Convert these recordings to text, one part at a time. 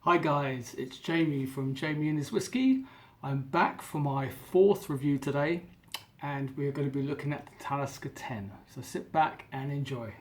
Hi guys, it's Jamie from Jamie and His Whiskey. I'm back for my fourth review today and we're going to be looking at the Talisker 10. So sit back and enjoy.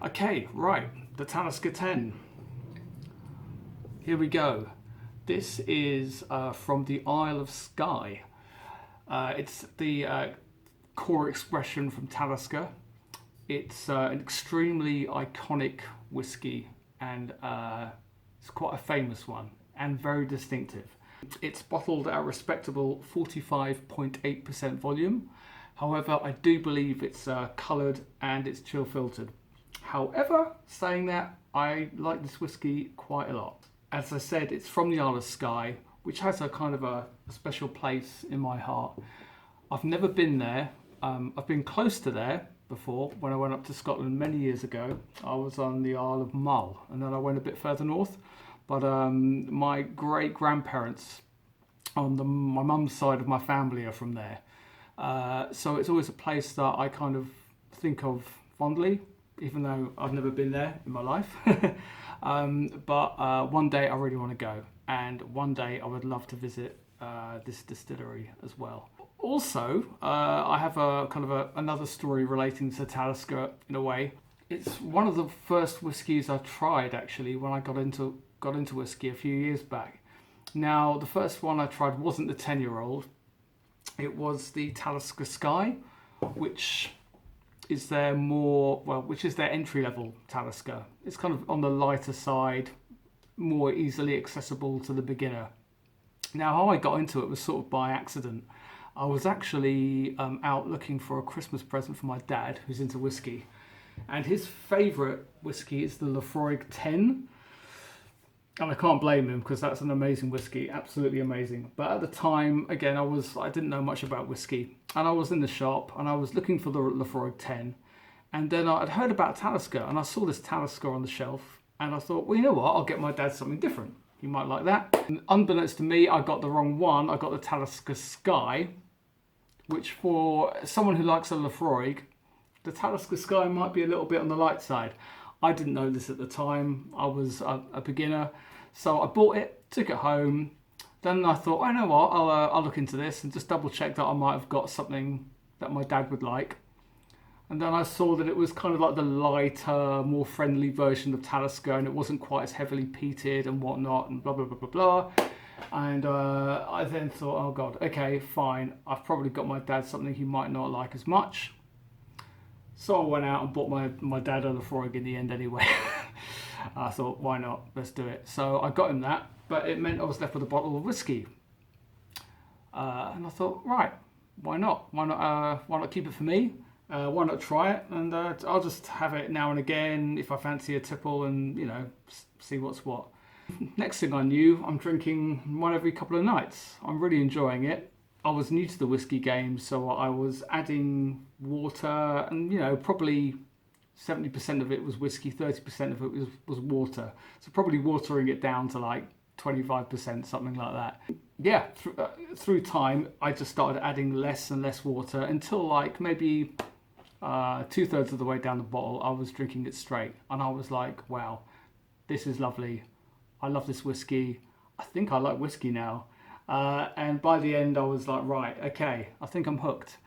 Okay, right, the Talisker 10. Here we go. This is from the Isle of Skye. It's the core expression from Talisker. It's an extremely iconic whiskey and it's quite a famous one and very distinctive. It's bottled at a respectable 45.8% volume. However, I do believe it's coloured and it's chill filtered. However, saying that, I like this whiskey quite a lot. As I said, it's from the Isle of Skye, which has a kind of a special place in my heart. I've never been there. I've been close to there before when I went up to Scotland many years ago. I was on the Isle of Mull and then I went a bit further north. But my great grandparents on my mum's side of my family are from there. So it's always a place that I kind of think of fondly, even though I've never been there in my life. But one day I really want to go, and one day I would love to visit this distillery as well. Also, I have another story relating to Talisker in a way. It's one of the first whiskies I tried actually when I got into whiskey a few years back. Now, the first one I tried wasn't the 10-year-old. It was the Talisker Skye, which is their entry-level Talisker. It's kind of on the lighter side, more easily accessible to the beginner. Now, how I got into it was sort of by accident. I was actually out looking for a Christmas present for my dad, who's into whiskey, and his favourite whiskey is the Laphroaig 10. And I can't blame him because that's an amazing whiskey, absolutely amazing. But at the time, again, I didn't know much about whiskey, and I was in the shop and I was looking for the Laphroaig 10, and then I'd heard about Talisker and I saw this Talisker on the shelf, and I thought, well, you know what? I'll get my dad something different. He might like that. And unbeknownst to me, I got the wrong one. I got the Talisker Skye, which for someone who likes a Laphroaig, the Talisker Skye might be a little bit on the light side. I didn't know this at the time. I was a beginner. So I bought it, took it home. Then I thought, I know what, I'll look into this and just double check that I might have got something that my dad would like. And then I saw that it was kind of like the lighter, more friendly version of Talisker, and it wasn't quite as heavily peated and whatnot and blah, blah, blah, blah, blah. And I then thought, oh God, okay, fine. I've probably got my dad something he might not like as much. So I went out and bought my dad a Laphroaig in the end anyway. I thought, why not? Let's do it. So I got him that, but it meant I was left with a bottle of whiskey. And I thought, right, why not? Why not keep it for me? Why not try it? And I'll just have it now and again if I fancy a tipple and, see what's what. Next thing I knew, I'm drinking one every couple of nights. I'm really enjoying it. I was new to the whiskey game, so I was adding water and, probably 70% of it was whiskey, 30% of it was water. So probably watering it down to like 25%, something like that. Yeah, through time, I just started adding less and less water until like maybe 2/3 of the way down the bottle, I was drinking it straight. And I was like, wow, this is lovely. I love this whiskey. I think I like whiskey now. And by the end, I was like, right, okay, I think I'm hooked.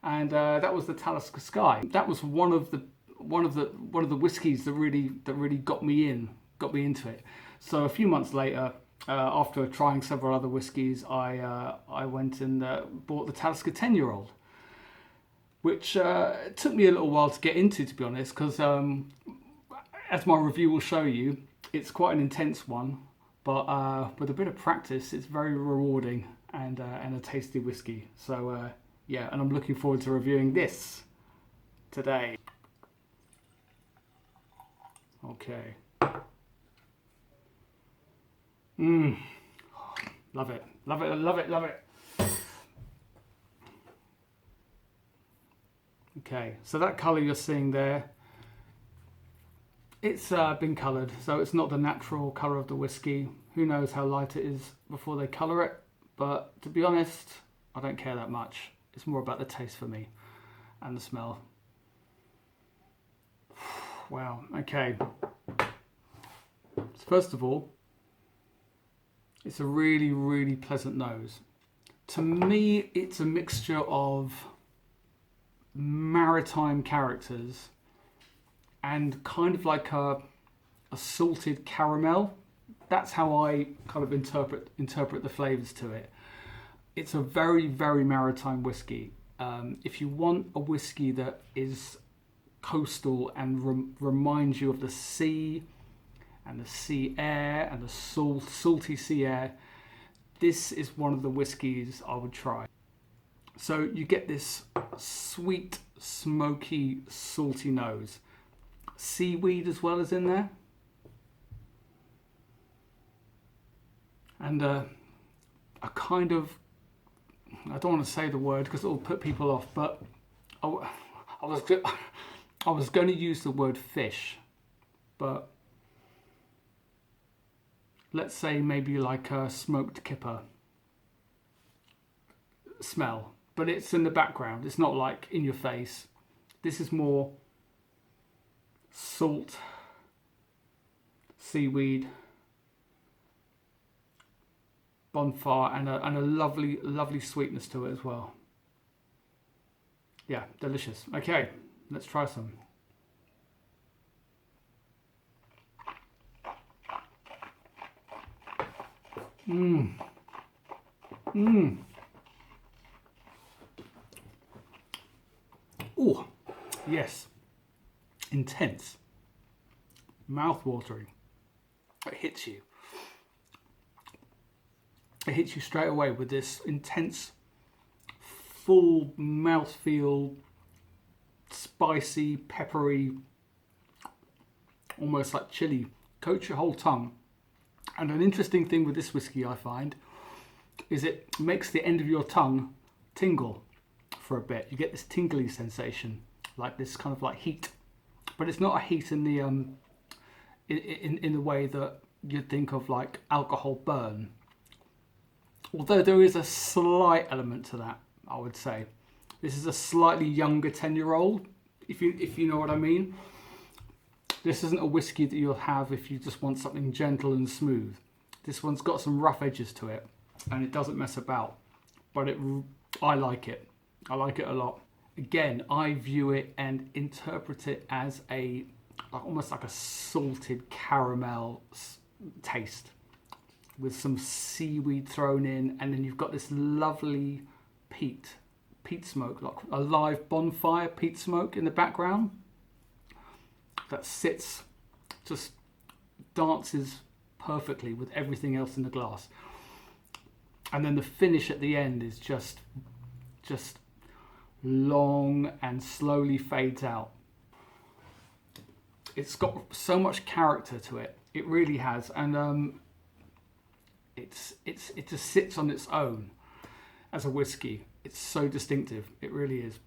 And that was the Talisker Skye. That was one of the whiskies that really got me into it. So a few months later, after trying several other whiskies, I went and bought the Talisker 10-year-old, which took me a little while to get into, to be honest, because as my review will show you, it's quite an intense one. But with a bit of practice, it's very rewarding and a tasty whiskey. So yeah, and I'm looking forward to reviewing this today. Okay. Love it, love it, love it, love it. Okay, so that colour you're seeing there, it's been coloured, so it's not the natural colour of the whiskey. Who knows how light it is before they colour it, but to be honest, I don't care that much. It's more about the taste for me. and the smell. Wow, okay. So first of all, it's a really, really pleasant nose. To me, it's a mixture of maritime characters and kind of like a salted caramel. That's how I kind of interpret the flavors to it. It's a very, very maritime whiskey. If you want a whiskey that is coastal and reminds you of the sea and the sea air and the salty sea air, this is one of the whiskies I would try. So you get this sweet, smoky, salty nose. Seaweed as well as in there. And a kind of, I don't want to say the word because it will put people off, but I was going to use the word fish, but let's say maybe like a smoked kipper smell, but it's in the background. It's not like in your face. This is more salt, seaweed, bonfire, and a lovely, lovely sweetness to it as well. Yeah, delicious. Okay, let's try some. Oh, yes. Intense. Mouth-watering. It hits you. It hits you straight away with this intense, full mouthfeel, spicy, peppery, almost like chili. Coats your whole tongue. And an interesting thing with this whiskey I find is it makes the end of your tongue tingle for a bit. You get this tingly sensation, like this kind of like heat, but it's not a heat in the in the way that you'd think of like alcohol burn. Although there is a slight element to that, I would say. This is a slightly younger 10-year-old, if you know what I mean. This isn't a whiskey that you'll have if you just want something gentle and smooth. This one's got some rough edges to it, and it doesn't mess about. But I like it. I like it a lot. Again, I view it and interpret it as almost like a salted caramel taste with some seaweed thrown in, and then you've got this lovely peat smoke, like a live bonfire peat smoke in the background that sits, just dances perfectly with everything else in the glass. And then the finish at the end is just long and slowly fades out. It's got so much character to it. It really has, and it just sits on its own as a whiskey. It's so distinctive. It really is.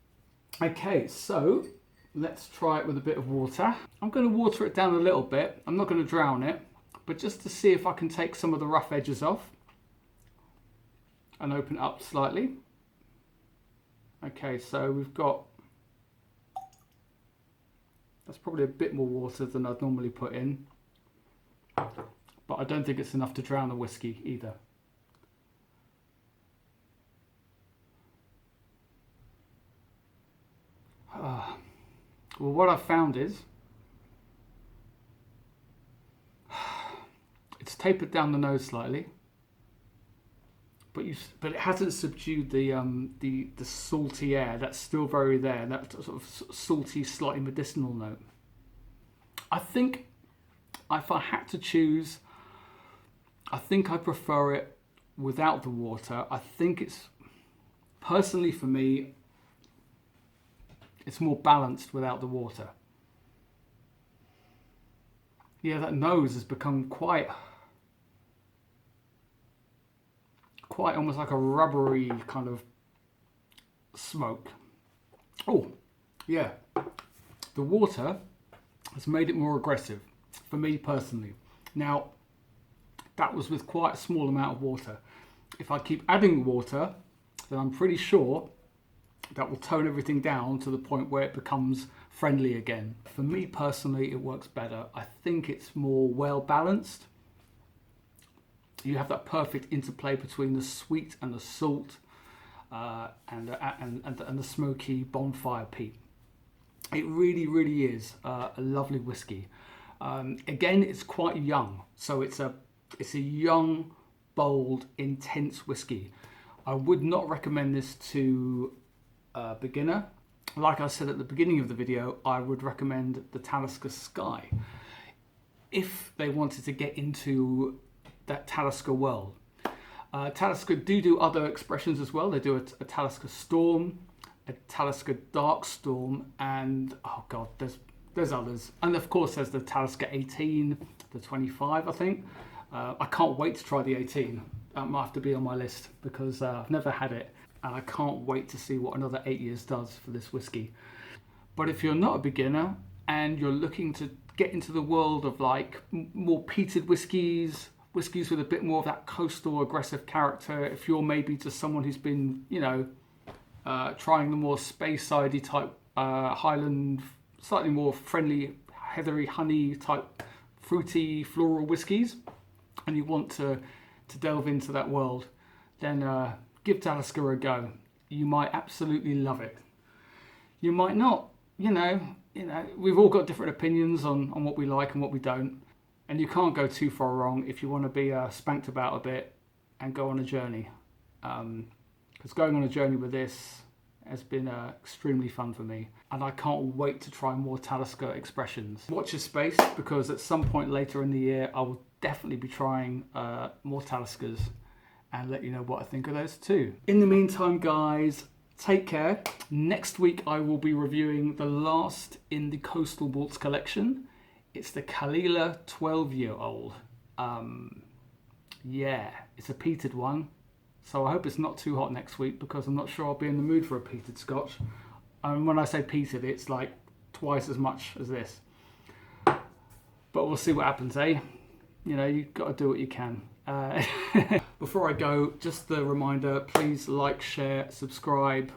Okay, so let's try it with a bit of water. I'm going to water it down a little bit. I'm not going to drown it, but just to see if I can take some of the rough edges off and open it up slightly. Okay, so we've got, that's probably a bit more water than I'd normally put in, but I don't think it's enough to drown the whiskey either. Well, what I've found is it's tapered down the nose slightly, but it hasn't subdued the salty air that's still very there. That sort of salty, slightly medicinal note. I think if I had to choose, I think I prefer it without the water. I think it's, personally for me, it's more balanced without the water. Yeah, that nose has become quite almost like a rubbery kind of smoke. Oh, yeah. The water has made it more aggressive for me personally. Now, that was with quite a small amount of water. If I keep adding water, then I'm pretty sure that will tone everything down to the point where it becomes friendly again. For me personally, it works better. I think it's more well balanced. You have that perfect interplay between the sweet and the salt, and the smoky bonfire peat. It really, really is a lovely whiskey. Again, it's quite young, so it's a young, bold, intense whiskey. I would not recommend this to a beginner. Like I said at the beginning of the video, I would recommend the Talisker Sky if they wanted to get into that Talisker world. Talisker do other expressions as well. They do a Talisker Storm, a Talisker Dark Storm, and oh god, there's others. And of course there's the Talisker 18, the 25, I think. I can't wait to try the 18. That might have to be on my list because I've never had it, and I can't wait to see what another 8 years does for this whiskey. But if you're not a beginner and you're looking to get into the world of like more peated whiskies with a bit more of that coastal aggressive character, if you're maybe just someone who's been, you know, trying the more Speyside type Highland, slightly more friendly, heathery, honey type, fruity, floral whiskies, and you want to delve into that world, then give Talisker a go. You might absolutely love it. You might not. You know, we've all got different opinions on what we like and what we don't, and you can't go too far wrong if you want to be spanked about a bit and go on a journey. Because going on a journey with this has been extremely fun for me, and I can't wait to try more Talisker expressions. Watch your space, because at some point later in the year I will definitely be trying more Taliskers and let you know what I think of those too. In the meantime, guys, take care. Next week I will be reviewing the last in the Coastal Malts collection. It's the Kalila 12-year-old. Yeah, it's a peated one. So I hope it's not too hot next week, because I'm not sure I'll be in the mood for a peated Scotch. When I say peated, it's like twice as much as this. But we'll see what happens, eh? You know, you've got to do what you can. Before I go, just the reminder, please like, share, subscribe.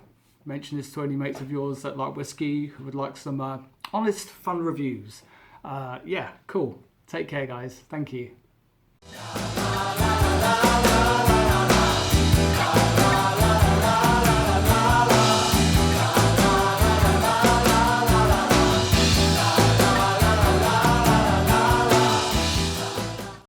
Mention this to any mates of yours that like whiskey, who would like some honest, fun reviews. Yeah, cool. Take care, guys. Thank you.